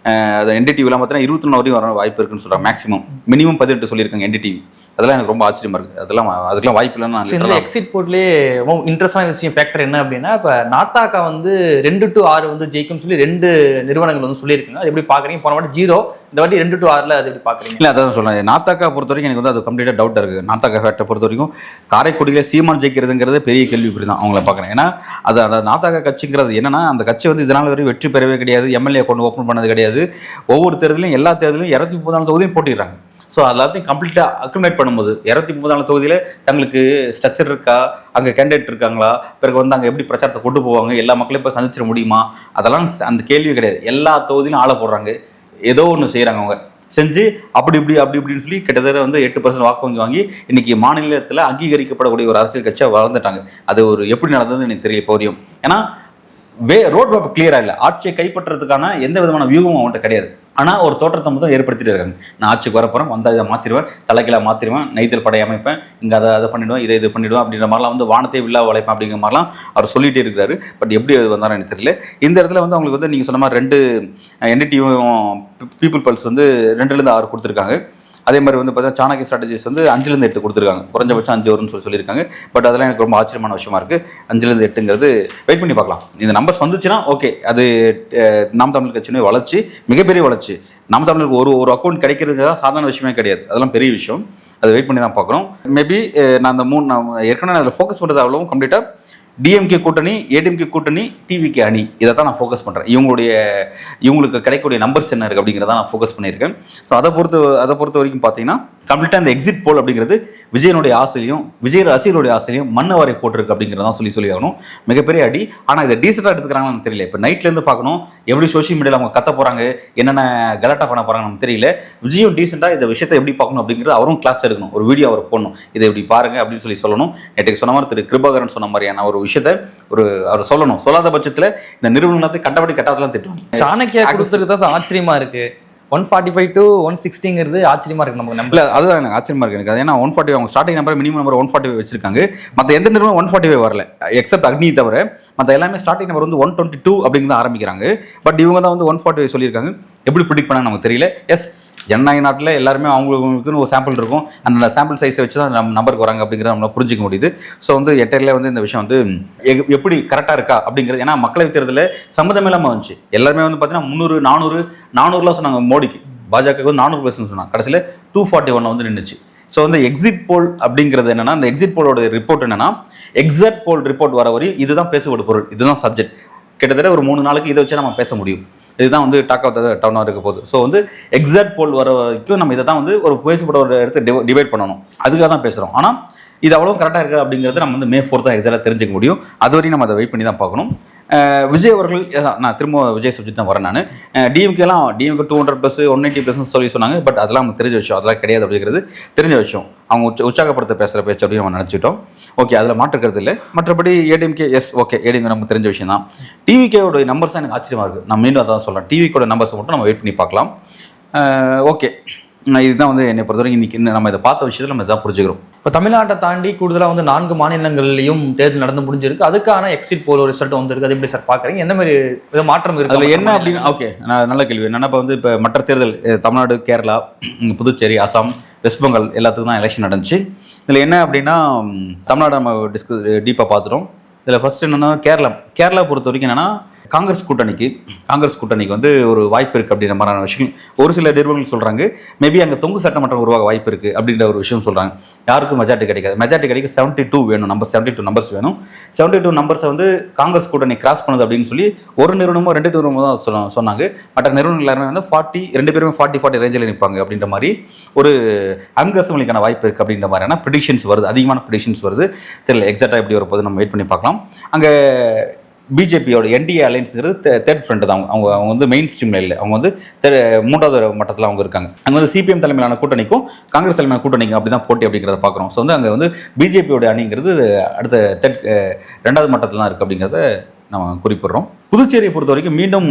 அது என்டிடிவிலாம் பார்த்தீங்கன்னா 21 வரையும் வர வாய்ப்பு இருக்குன்னு சொல்கிறாங்க. மேக்ஸிமம் மினிமம் 18 சொல்லியிருக்காங்க என்டிடிவி. அதெல்லாம் எனக்கு ரொம்ப ஆச்சரியமா இருக்குது. அதுக்கெல்லாம் வாய்ப்பு இல்லைன்னு நான் எக்ஸிட் போர்ட்லேயே இன்ட்ரெஸ்டான விஷயம் ஃபேக்டர் என்ன அப்படின்னா, இப்போ நாட்டாக்கா வந்து 2 to 6 வந்து ஜெயிக்கும்னு சொல்லி 2 நிறுவனங்கள் வந்து சொல்லியிருக்காங்க. அது எப்படி பார்க்குறீங்க? போன வாட்டி 0, இந்த வாட்டி 2 to 6 அது எப்படி பார்க்குறீங்க? இல்லை, அதான் சொல்கிறேன். நாத்தாக்கா பொறுத்த வரைக்கும் எனக்கு வந்து அது கம்ப்ளீட்டாக டவுட்டாக இருக்குது. நாத்தாக்கா ஃபேக்டரை பொறுத்த வரைக்கும் காரைக்குடியில் சீமான் ஜெயிக்கிறதுங்கிறது பெரிய கேள்விக்குறி தான் அவங்கள பார்க்குறேன். ஏன்னா அந்த நாத்தாக்கா கட்சிங்கிறது என்னன்னா, அந்த கட்சி வந்து இதனால் வரையும் வெற்றி பெறவே கிடையாது, எம்எல்ஏ கொண்டு ஓப்பன் பண்ணது கிடையாது. ஒவ்வொரு தேர்தலையும் எல்லா தேர்தலையும் 234 தொகுதியும் போட்டிடுறாங்க. ஸோ எல்லாத்தையும் கம்ப்ளீட்டாக அக்குமுலேட் பண்ணும்போது 234 தொகுதியில் தங்களுக்கு ஸ்ட்ரக்சர் இருக்கா, அங்கே கேண்டிடேட் இருக்காங்களா, பிறகு வந்து அங்கே எப்படி பிரச்சாரத்தை கொண்டு போவாங்க, எல்லா மக்களையும் இப்போ சந்திச்சிட முடியுமா, அதெல்லாம் அந்த கேள்வி கிடையாது. எல்லா தொகுதியிலும் ஆளை போடுறாங்க, ஏதோ ஒன்று செய்கிறாங்க. அவங்க செஞ்சு அப்படி இப்படின்னு சொல்லி கிட்டத்தட்ட வந்து 8% வாக்கு வாங்கி இன்னைக்கு மாநிலத்தில் அங்கீகரிக்கப்படக்கூடிய ஒரு அரசியல் கட்சியாக வளர்ந்துட்டாங்க. அது ஒரு எப்படி நடந்ததுன்னு எனக்கு தெரியல இப்போ வரையும். ஏன்னா ரோட் மேப் கிளியராக இல்லை. ஆட்சியை கைப்பற்றுறதுக்கான எந்த விதமான வியூகமும் அவங்கள்ட்ட கிடையாது. ஆனால் ஒரு தோற்றத்தை மட்டும் ஏற்படுத்திட்டு இருக்காங்க. நான் ஆட்சிக்கு வரப்போகிறேன், வந்தால் இதை மாற்றிடுவேன், தலைக்கீழாக மாற்றிடுவேன், நெய்தல் படை அமைப்பேன், இங்கே அதை பண்ணிவிடுவேன், இது பண்ணிவிடுவேன் அப்படின்ற மாதிரிலாம் வந்து வானத்தை வில்லா உழைப்பேன் அப்படிங்கிற மாதிரிலாம் அவர் சொல்லிகிட்டே இருக்கிறாரு. பட் எப்படி அது வந்தாலும் எனக்கு தெரியல. இந்த இடத்துல வந்து அவங்களுக்கு வந்து நீங்கள் சொன்ன மாதிரி 2 என்டிடியும் பீப்புள் பல்ஸ் வந்து 2லேருந்து 6 கொடுத்துருக்காங்க. அதே மாதிரி வந்து பார்த்தீங்கன்னா சாணக்கிய ஸ்ட்ராட்டஜிஸ் வந்து 5லேருந்து 8 கொடுத்துருக்காங்க. குறைஞ்சபட்சம் 5 வரும்னு சொல்லியிருக்காங்க. பட் அதெல்லாம் எனக்கு ரொம்ப ஆச்சரியமான விஷயமா இருக்குது. 5லேருந்து 8ங்கிறது வெயிட் பண்ணி பார்க்கலாம். இந்த நம்பர்ஸ் வந்துச்சுன்னா ஓகே, அது நாம் தமிழ் கட்சியினுடைய வளர்ச்சி, மிகப்பெரிய வளர்ச்சி. நாம் தமிழுக்கு ஒரு அக்கௌண்ட் கிடைக்கிறது தான் சாதாரண விஷயமே கிடையாது. அதெல்லாம் பெரிய விஷயம். அதை வெயிட் பண்ணி தான் பார்க்கணும். மேபி நான் ஏற்கனவே அதில் ஃபோக்கஸ் பண்ணுறது அவ்வளவும் கம்ப்ளீட்டாக டிஎம்கே கூட்டணி, ஏடிஎம்கே கூட்டணி, டிவிகே அணி, இதை தான் நான் ஃபோக்கஸ் பண்ணுறேன். இவங்களுக்கு கிடைக்கக்கூடிய நம்பர்ஸ் என்ன இருக்குது அப்படிங்கிறத நான் ஃபோக்கஸ் பண்ணியிருக்கேன். ஸோ அதை பொறுத்த வரைக்கும் பார்த்தீங்கன்னா கம்ப்ளீட்டாக இந்த எக்ஸிட் போல் அப்படிங்கிறது விஜயனுடைய ஆசையிலையும் விஜய் ரசிகர்களுடைய ஆசையிலையும் மண்ணவாரை போட்டிருக்கு அப்படிங்கிறதான் சொல்லி ஆகணும். மிகப்பெரிய அடி. ஆனால் இதை டீசெண்டாக எடுத்துக்கிறாங்கன்னு தெரியல. இப்போ நைட்லேருந்து பார்க்கணும் எப்படி சோஷியல் மீடியாவில் அவங்க கத்த போகிறாங்க, என்னென்ன கலாட்டா பண்ண போகிறாங்கன்னு நமக்கு தெரியல. விஜயும் டீசெண்டாக இந்த விஷயத்தை எப்படி பார்க்கணும் அப்படிங்கிறது அவரும் கிளாஸ் எடுக்கணும், ஒரு வீடியோ அவர் போடணும், இதை எப்படி பாருங்க அப்படின்னு சொல்லணும். நேற்றுக்கு சொன்ன மாதிரி திரு கிருபாகரன் சொன்ன மாதிரியான ஒரு விஷயத்தை அவர் சொல்லணும். சொல்லாத பட்சத்தில் இந்த நிறுவனத்தை கண்டபடி கட்டாதெல்லாம் திட்டுவாங்க. சாணக்கியா கொடுத்துருக்கு தான் ஆச்சரியமா இருக்கு. 145 to 160 ஆச்சரியமா இருக்கு நமக்கு. நம்பல அதுதான் எனக்கு ஆச்சரியமா இருக்கு எனக்கு. ஏன்னா 145 அவங்க ஸ்டார்டிங் நம்பர் மினிமம் நம்பர் 145 வச்சிருக்காங்க. மற்ற எந்த நிறுவனம் 145 வரல, எக்ஸப்ட் அக்னி தவிர மற்ற எல்லாமே ஸ்டார்டிங் நம்பர் வந்து 122 அப்படிங்கிறது ஆரம்பிக்கிறாங்க. பட் இவங்க தான் வந்து 145 சொல்லியிருக்காங்க. எப்படி ப்ரிடிக்ட் பண்ண நமக்கு தெரியல. எஸ், ஜனநாயக நாட்டில் எல்லாருமே அவங்களுக்குன்னு ஒரு சாம்பிள் இருக்கும். அந்த சாம்பிள் சைஸை வச்சு தான் நம்ம நம்பருக்கு வராங்க அப்படிங்கிறத நம்மளால் புரிஞ்சிக்க முடியுது. ஸோ வந்து எட்டரில் வந்து இந்த விஷயம் வந்து எப்படி கரெக்டாக இருக்கா அப்படிங்கிறது. ஏன்னா மக்களவை தேர்தலில் சம்மந்தமே இல்லாமல் வந்துச்சு. எல்லாருமே வந்து பார்த்தீங்கன்னா 400 சொன்னாங்க மோடிக்கு, பாஜகவுக்கு வந்து 400% சொன்னாங்க. கடைசியில் 241 வந்து நின்றுச்சு. ஸோ வந்து எக்ஸிட் போல் அப்படிங்கிறது என்னன்னா, இந்த எக்ஸிட் போலோட ரிப்போர்ட் என்னன்னா, எக்ஸாக்ட் போல் ரிப்போர்ட் வர வரையும் இதுதான் பேசப்படும் பொருள், இதுதான் சப்ஜெக்ட். கிட்டத்தட்ட ஒரு 3 நாளுக்கு இதை வச்சு நம்ம பேச முடியும். இதுதான் வந்து டாக் ஆஃப் த டவுனாக இருக்க போகுது. ஸோ வந்து எக்ஸாக்ட் போல் வர வரைக்கும் நம்ம இதை தான் வந்து ஒரு பேசப்பட ஒரு இடத்த டிவைட் பண்ணணும். அதுக்காக தான் பேசுகிறோம். ஆனால் இது அவ்வளோ கரெக்டாக இருக்குது அப்படிங்கிறது நம்ம வந்து May 4 தான் எக்ஸாக்டாக தெரிஞ்சுக்க முடியும். அது வரையும் நம்ம அதை வெயிட் பண்ணி தான் பார்க்கணும். விஜய் அவர்கள், நான் திரும்ப விஜய் சப்ஜெக்ட் தான் வரேன். நான் டிஎம்கே 200+, 190+ சொன்னாங்க. பட் அதெல்லாம் நமக்கு தெரிஞ்ச விஷயம், அதெல்லாம் கிடையாது அப்படிங்கிறது தெரிஞ்ச விஷயம். அவங்க உற்சாகப்படுத்த பேசுகிற பேச்சு அப்படின்னு நம்ம நினச்சிட்டோம். ஓகே, அதில் மாற்றுக்கிறது இல்லை. மற்றபடி ஏடிஎம்கே, எஸ் ஓகே, ஏடிஎம்கே நமக்கு தெரிஞ்ச விஷயம் தான். டிவிகேவோட நம்பர்ஸ் தான் எனக்கு ஆச்சரியமாக இருக்குது. நான் மீண்டும் அதான் சொல்கிறேன், டிவிக்கோட நம்பர்ஸை மட்டும் நம்ம வெயிட் பண்ணி பார்க்கலாம். ஓகே, இதுதான் வந்து என்னை பொறுத்தவரைக்கும் இன்றைக்கி நம்ம இதை பார்த்த விஷயத்தில் நம்ம இதான் புரிஞ்சுக்கிறோம். இப்போ தமிழ்நாட்டை தாண்டி கூடுதலாக வந்து 4 மாநிலங்கள்லையும் தேர்தல் நடந்து முடிஞ்சிருக்கு. அதுக்கான எக்ஸிட் போல் ஒரு ரிசல்ட் வந்துருக்கு. அது எப்படி சார் பார்க்குறீங்க? எந்த மாதிரி மாற்றம் இருக்குது அதில் என்ன அப்படின்னு? ஓகே, நான் நல்ல கேள்வி. என்னென்னா இப்போ மற்ற தேர்தல் தமிழ்நாடு, கேரளா, புதுச்சேரி, அசாம், வெஸ்ட் பெங்கால் எல்லாத்துக்கும் தான் எலெக்ஷன் நடந்துச்சு. இதில் என்ன அப்படின்னா, தமிழ்நாடு நம்ம டீப்பாக பார்த்துட்டோம். இதில் ஃபர்ஸ்ட் என்னென்னா கேரளா பொறுத்த வரைக்கும் என்னென்னா, காங்கிரஸ் கூட்டணிக்கு வந்து ஒரு வாய்ப்பு இருக்குது அப்படின்ற மாதிரியான விஷயம் ஒரு சில நிறுவனங்கள் சொல்கிறாங்க. மேபி அங்கே தொங்கு சட்டமன்றம் உருவாக வாய்ப்பு இருக்குது அப்படின்ற ஒரு விஷயம் சொல்கிறாங்க. யாருக்கும் மெஜாரிட்டி கிடைக்காது. மெஜாரிட்டி கிடைக்க 72 வேணும், 72 நம்பர்ஸ் வேணும். 72 நம்பர்ஸை வந்து காங்கிரஸ் கூட்டணி கிராஸ் பண்ணுது அப்படின்னு சொல்லி ஒரு நிறுவனமோ 2 நிறுவனமோ தான் சொன்னாங்க. மற்ற நிறுவனங்கள் எல்லாருமே வந்து 40, 2 பேருமே 40 ரேஞ்சில் நிற்பாங்க அப்படின்ற மாதிரி ஒரு அங்கசமளிக்கான வாய்ப்பு இருக்குது அப்படின்ற மாதிரியான ப்ரிடிக்ஷன்ஸ் வருது. அதிகமான ப்ரிடிக்ஷன்ஸ் வருது. தெரியல எக்ஸாக்டாக எப்படி வரப்போது, நம்ம வெயிட் பண்ணி பார்க்கலாம். அங்கே பிஜேபியோட என்டிஏ அலையன்ஸுங்கிறது தேர்ட் ஃப்ரண்ட் தான். அவங்க வந்து மெயின் ஸ்ட்ரீமில் இல்லை. அவங்க வந்து 3வது மட்டத்தில் அவங்க இருக்காங்க. அங்கே வந்து சிபிஎம் தலைமையிலான கூட்டணிக்கும் காங்கிரஸ் தலைமையிலான கூட்டணிக்கும் அப்படி தான் போட்டி அப்படிங்கிறத பார்க்குறோம். ஸோ வந்து அங்கே வந்து பிஜேபியோட அணிங்கிறது அடுத்த 2வது மட்டத்தில் தான் இருக்குது அப்படிங்கிறத நம்ம குறிப்பிடுறோம். புதுச்சேரியை பொறுத்த வரைக்கும் மீண்டும்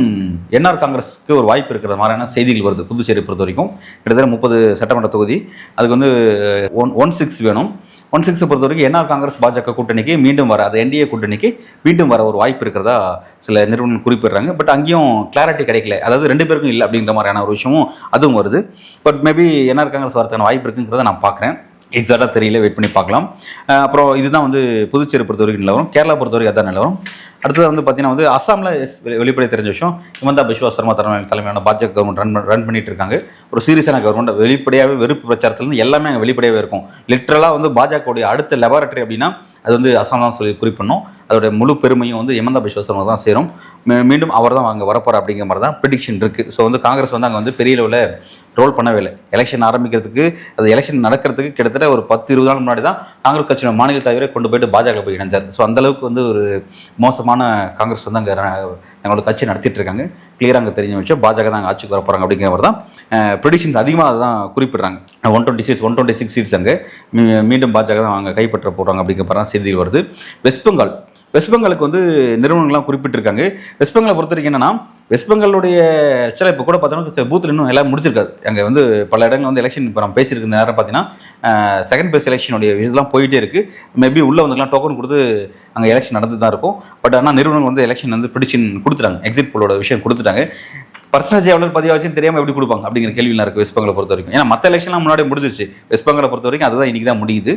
என்ஆர் காங்கிரஸுக்கு ஒரு வாய்ப்பு இருக்கிற மாதிரியான செய்திகள் வருது. புதுச்சேரியை பொறுத்த வரைக்கும் கிட்டத்தட்ட 30 சட்டமன்ற தொகுதி, அதுக்கு வந்து 16 வேணும். 16 பொறுத்த வரைக்கும் என்ஆர் காங்கிரஸ் பாஜக கூட்டணிக்கு மீண்டும் வர, அது என்டிஏ கூட்டணிக்கு மீண்டும் வர ஒரு வாய்ப்பு இருக்கிறதா சில நிறுவனங்கள் குறிப்பிடுறாங்க. பட் அங்கேயும் கிளாரிட்டி கிடைக்கல, அதாவது 2 பேருக்கும் இல்லை அப்படிங்கிற மாதிரியான ஒரு விஷயமும் அதுவும் வருது. பட் மேபி என்ஆர் காங்கிரஸ் வரதுக்கான வாய்ப்பு இருக்குங்கிறத நான் பார்க்குறேன். எக்ஸாக்டாக தெரியல, வெயிட் பண்ணி பார்க்கலாம். அப்புறம் இதுதான் வந்து புதுச்சேரி பொறுத்த வரைக்கும் நிலவரம். கேரளா பொறுத்த வரைக்கும் அதான் நிலவரம். அடுத்தது வந்து பார்த்தீங்கன்னா வந்து அசாமில் வெளிப்படை தெரிஞ்ச விஷயம், ஹிமந்தா பிஸ்வா சர்மா தலைமையிலான பாஜக கவர்மெண்ட் ரன் பண்ணிட்டு இருக்காங்க. ஒரு சீரியஸான கவர்மெண்ட், வெளிப்படையாகவே வெறுப்பு பிரச்சாரத்துலேருந்து எல்லாமே அங்கே வெளிப்படையாகவே இருக்கும். லிட்ரலாக வந்து பாஜகவுடைய அடுத்த லெபார்டரி அப்படின்னா அது வந்து அசாம் தான் சொல்லி குறிப்பிடணும். அதோடைய முழு பெருமையும் வந்து ஹிமந்தா பிஸ்வா சர்மா தான் சேரும். மீண்டும் அவர் தான் அங்கே வரப்போகிறார் அப்படிங்கிற மாதிரி தான் ப்ரிடிக்ஷன் இருக்குது. ஸோ வந்து காங்கிரஸ் வந்து அங்கே வந்து பெரிய லெவலில் ரோல் பண்ணவே இல்லை. எலெக்ஷன் ஆரம்பிக்கிறதுக்கு, அது எலெக்ஷன் நடக்கிறதுக்கு கிட்டத்தட்ட ஒரு 10-20 நாள் முன்னாடி தான் காங்கிரஸ் கட்சியோட மாநில தலைவரை கொண்டு போயிட்டு பாஜக போய் இணைஞ்சார். ஸோ அந்தளவுக்கு வந்து ஒரு மோசமான காங்கிரஸ் வந்து அங்கே எங்களோட கட்சி நடத்திட்டு இருக்காங்க. கிளியராக அங்கே தெரிஞ்ச விஷயம், பாஜக தான் அங்கே ஆட்சிக்கு வர போகிறாங்க அப்படிங்கிற மாதிரி தான் ப்ரெடிக்ஷன்ஸ் அதிகமாக அதுதான் குறிப்பிட்றாங்க. 126 சீட்ஸ் அங்கே மீண்டும் பாஜக தான் அங்கே கைப்பற்ற போகிறாங்க அப்படிங்கிற மாதிரி தான் செய்திகள் வருது. வெஸ்ட் பெங்காலுக்கு வந்து நிறுவனங்கள்லாம் குறிப்பிட்டிருக்காங்க. வெஸ்ட் பெங்காலை பொறுத்த வரைக்கும் என்னன்னா, வெஸ்ட் பெங்காலுடைய ஆக்சுவலாக இப்போ கூட பார்த்தோம்னா பூத்தில் இன்னும் எல்லாம் முடிச்சிருக்காது. அங்கே வந்து பல இடங்கள் வந்து எலெக்ஷன் இப்போ நம்ம பேசியிருக்க நேரம் பார்த்தீங்கன்னா செகண்ட் பேஸ் எலெக்ஷனுடைய இதெல்லாம் போயிட்டே இருக்குது. மேபி உள்ளே வந்துலாம் டோக்கன் கொடுத்து அங்கே எலெக்ஷன் நடந்து தான் இருக்கும். பட் ஆனால் நிறுவனங்கள் வந்து எலெக்ஷன் வந்து ப்ரெடிக்ஷன் கொடுத்துட்டாங்க, எக்ஸிட் போலோட விஷயம் கொடுத்துட்டாங்க. பர்சன்டேஜ் எவ்வளோ பதிவாச்சுன்னு தெரியாமல் எப்படி கொடுப்பாங்க அப்படிங்கிற கேள்விலாம் இருக்குது வெஸ்ட் பெங்காலை பொறுத்த வரைக்கும். ஏன்னா மற்ற எலெக்ஷன்லாம் முன்னாடி முடிஞ்சிச்சு, வெஸ்ட் பெங்காலை பொறுத்த வரைக்கும் அதுதான் இன்றைக்கி தான் முடியுது.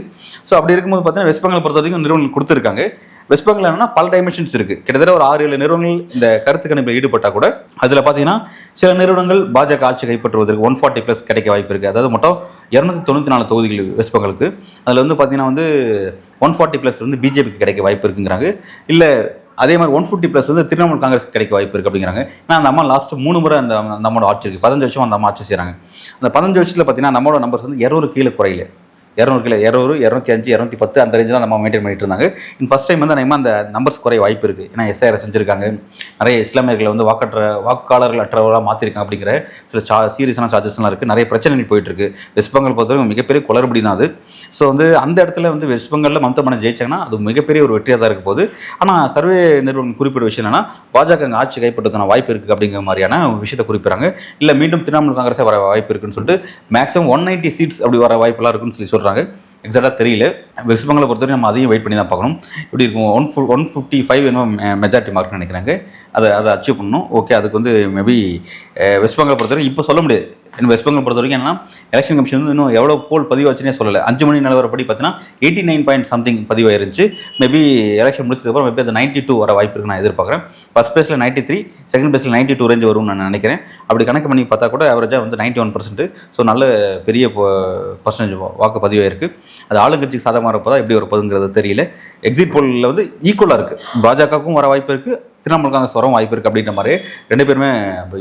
ஸோ அப்படி இருக்கும்போது பார்த்தீங்கன்னா வெஸ்ட் பெங்காலை பொறுத்த வரைக்கும் நிறுவனங்கள் கொடுத்துருக்காங்க. வெஸ்ட் பெங்கால் என்னன்னா பல டைமென்ஷன்ஸ் இருக்குது. கிட்டத்தட்ட ஒரு 6-7 நிறுவனங்கள் இந்த கருத்து கணிப்பில் ஈடுபட்டால் கூட அதில் பார்த்தீங்கன்னா சில நிறுவனங்கள் பாஜக ஆட்சி கைப்பற்றுவதற்கு 140+ கிடைக்க வாய்ப்பு இருக்குது. அதாவது மொத்தம் 294 தொகுதிகள் வெஸ்ட் பெங்காலுக்கு. அதில் வந்து பார்த்தீங்கன்னா வந்து 140+ வந்து பிஜேபிக்கு கிடைக்க வாய்ப்பு இருக்குங்கிறாங்க. இல்லை அதே மாதிரி 150+ வந்து திரிணாமுல் காங்கிரஸ் கிடைக்க வாய்ப்பு இருக்குது அப்படிங்கிறாங்க. ஏன்னா அந்த அம்மா லாஸ்ட் 3 முறை அந்த அம்மாவோட ஆட்சி இருக்குது. 15 வருஷம் அந்த அம்மா ஆட்சி செய்கிறாங்க. அந்த 15 வருஷத்தில் பார்த்தீங்கன்னா நம்மளோட நம்பர்ஸ் வந்து 200 கீழே குறையில, 200 கீழே 200, 205, 210 அந்த ரேஞ்சு தான் நம்ம மெயின்டைன் பண்ணிட்டு இருந்தாங்க. ஃபர்ஸ்ட் டைம் வந்து நம்ம அந்த நம்பர்ஸ் குறைய வாய்ப்பு இருக்குது. ஏன்னா SIR செஞ்சுருக்காங்க, நிறைய இஸ்லாமியர்களை வந்து வாக்காளர்கள் அற்றவர்களாக மாற்றிருக்காங்க அப்படிங்கிற சில சீரியஸான சார்ஜஸ்லாம் இருக்குது. நிறைய பிரச்சனைகள் போயிட்டு இருக்கு. வெஸ்ட் பெங்கால் பொறுத்தவரைக்கும் மிகப்பெரிய குளறுபடி தான் அது. ஸோ வந்து அந்த இடத்துல வந்து வெஸ்ட் பெங்காலில் மம்தா பானர்ஜி ஜெயிச்சாங்கன்னா அது மிகப்பெரிய ஒரு வெற்றியாக தான் இருக்க போகுது. ஆனால் சர்வே நிறுவனம் குறிப்பிட்ட விஷயம் என்னன்னா, பாஜக அங்கே ஆட்சி கைப்பற்றதுக்கான வாய்ப்பு இருக்குது அப்படிங்கிற மாதிரியான விஷயத்தை குறிப்பிட்றாங்க. இல்லை மீண்டும் திரிணாமுல் காங்கிரஸே வர வாய்ப்பு இருக்குன்னு சொல்லிட்டு மேக்ஸிமம் 190 சீட்ஸ் அப்படி வர வாய்ப்பெல்லாம் இருக்குன்னு சொல்லி சொல்கிறாங்க. எக்ஸாக்டாக தெரியல. வெஸ்ட் பெங்காலை பொறுத்தவரை நம்ம அதையும் வெயிட் பண்ணி தான் பார்க்கணும். இப்படி இருக்கும் 155 என்ன மெஜாரிட்டி மார்க்னு நினைக்கிறாங்க. அதை அச்சீவ் பண்ணணும். ஓகே, அதுக்கு வந்து மேபி வெஸ்ட் பெங்காலை பொறுத்தவரை இப்போ சொல்ல முடியாது. வெஸ்ட் பெங்கால் பொறுத்த வரைக்கும் என்னன்னா, எலெக்ஷன் கமிஷன் வந்து இன்னும் எவ்வளோ போல் பதிவாச்சுன்னே சொல்லலை. 5 மணி நிலவரப்படி பார்த்தீங்கன்னா 89.something பதிவாயிருந்துச்சு. மேபி எலெக்ஷன் முடிச்சதுக்கப்புறம் மேபி அது 92 வர வாய்ப்பு இருக்குன்னு நான் எதிர்பார்க்குறேன். ஃபர்ஸ்ட் பிளேஸில் 93, செகண்ட் பிளேஸில் 92 ரேஞ்ச் வரும்னு நான் நினைக்கிறேன். அப்படி கணக்கு பண்ணி பார்த்தா கூட ஆவரேஜாக வந்து 91%. ஸோ நல்ல பெரிய பர்சன்டேஜ் வாக்கு பதிவாயிருக்கு. அது ஆளுங்கட்சிக்கு சாதகமாக இருப்பதா எப்படி வரப்போகுதுங்கிறது தெரியல. எக்ஸிட் போலில் வந்து ஈக்குவலாக இருக்குது. பாஜகவுக்கும் வர வாய்ப்பு இருக்குது, திரிணாமுல் காங்கிரஸ் வரவும் வாய்ப்பு இருக்குது அப்படின்ற மாதிரி 2 பேருமே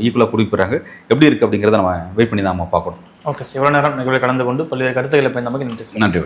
ஈக்குவலாக குறிப்பிட்றாங்க. எப்படி இருக்குது அப்படிங்கிறத நம்ம வெயிட் பண்ணி தான் நம்ம பார்க்கணும். ஓகே சார், இவ்வளோ நேரம் நிகழ்வில் கலந்து கொண்டு பல்வேறு கருத்துக்களை நமக்கு நன்றி. நன்றி.